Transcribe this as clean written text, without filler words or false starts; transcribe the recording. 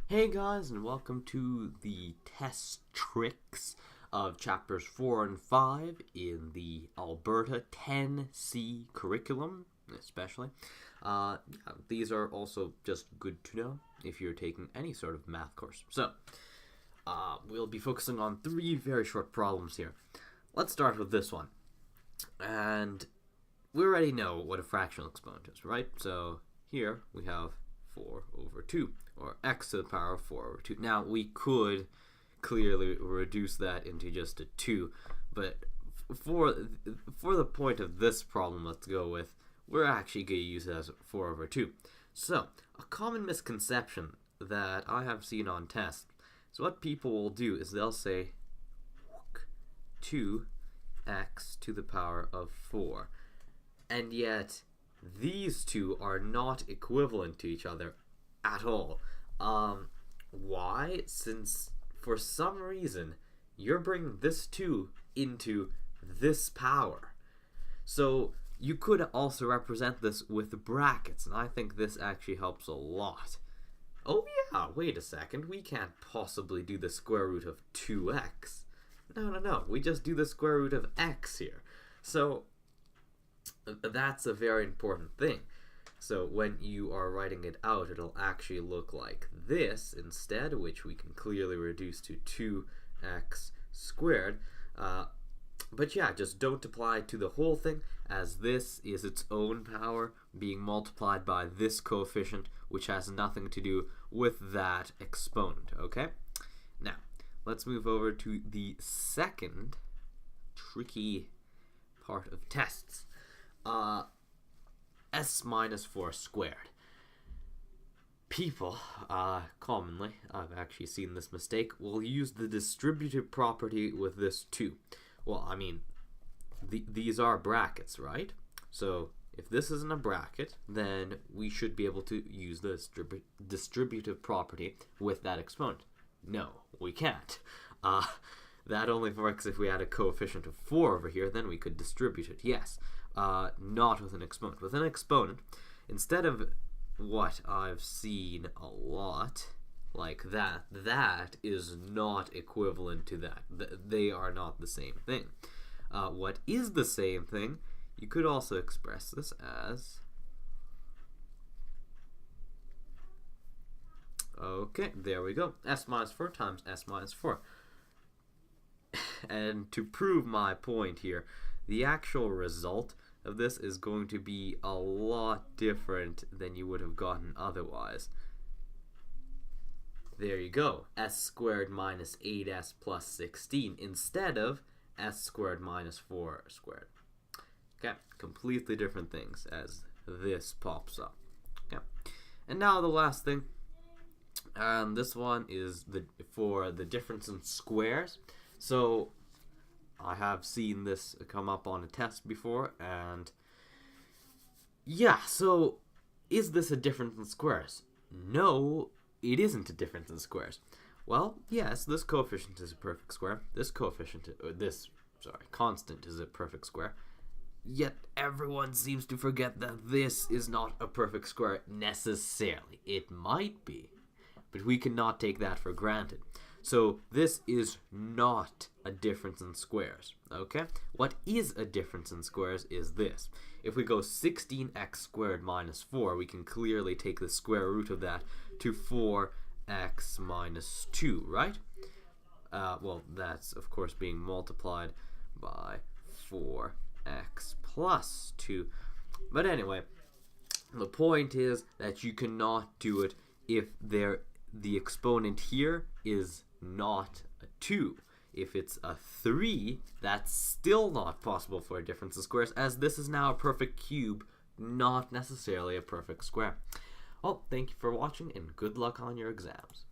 Hey guys, and welcome to the test tricks of chapters 4 and 5 in the Alberta 10C curriculum, especially. These are also just good to know if you're taking any sort of math course. So, we'll be focusing on three very short problems here. Let's start with this one. And we already know what a fractional exponent is, right? So, here we have 4 over 2, or x to the power of 4 over 2. Now, we could clearly reduce that into just a 2, but for the point of this problem, let's go with, we're actually going to use it as 4 over 2. So, a common misconception that I have seen on tests, so what people will do is they'll say 2x to the power of 4, and yet these two are not equivalent to each other at all. Why? Since for some reason you're bringing this 2 into this power. So you could also represent this with brackets, and I think this actually helps a lot. Oh yeah, wait a second, we can't possibly do the square root of 2x. No, we just do the square root of x here. So that's a very important thing. So when you are writing it out, it'll actually look like this instead, which we can clearly reduce to 2x squared. But yeah, just don't apply it to the whole thing, as this is its own power being multiplied by this coefficient, which has nothing to do with that exponent, okay? Now, let's move over to the second tricky part of tests. S minus 4 squared. People, commonly, I've actually seen this mistake, will use the distributive property with this too. Well, I mean, these are brackets, right? So if this isn't a bracket, then we should be able to use the distributive property with that exponent. No, we can't. That only works if we had a coefficient of 4 over here, then we could distribute it, yes. Not with an exponent. With an exponent, instead of what I've seen a lot, like that is not equivalent to that. They are not the same thing. What is the same thing, you could also express this as, okay, there we go, s minus 4 times s minus 4. And to prove my point here, the actual result of this is going to be a lot different than you would have gotten otherwise. There you go, s squared minus 8s plus 16 instead of s squared minus 4 squared. Okay, completely different things as this pops up. Okay, and now the last thing, and this one is for the difference in squares. So I have seen this come up on a test before, and yeah, so is this a difference in squares? No, it isn't a difference in squares. Well, yes, this coefficient is a perfect square. This constant is a perfect square. Yet everyone seems to forget that this is not a perfect square necessarily. It might be, but we cannot take that for granted. So this is not a difference in squares, okay? What is a difference in squares is this. If we go 16x squared minus 4, we can clearly take the square root of that to 4x minus 2, right? Well, that's, of course, being multiplied by 4x plus 2. But anyway, the point is that you cannot do it if the exponent here is not a 2. If it's a 3, that's still not possible for a difference in squares, as this is now a perfect cube, not necessarily a perfect square. Well, thank you for watching, and good luck on your exams.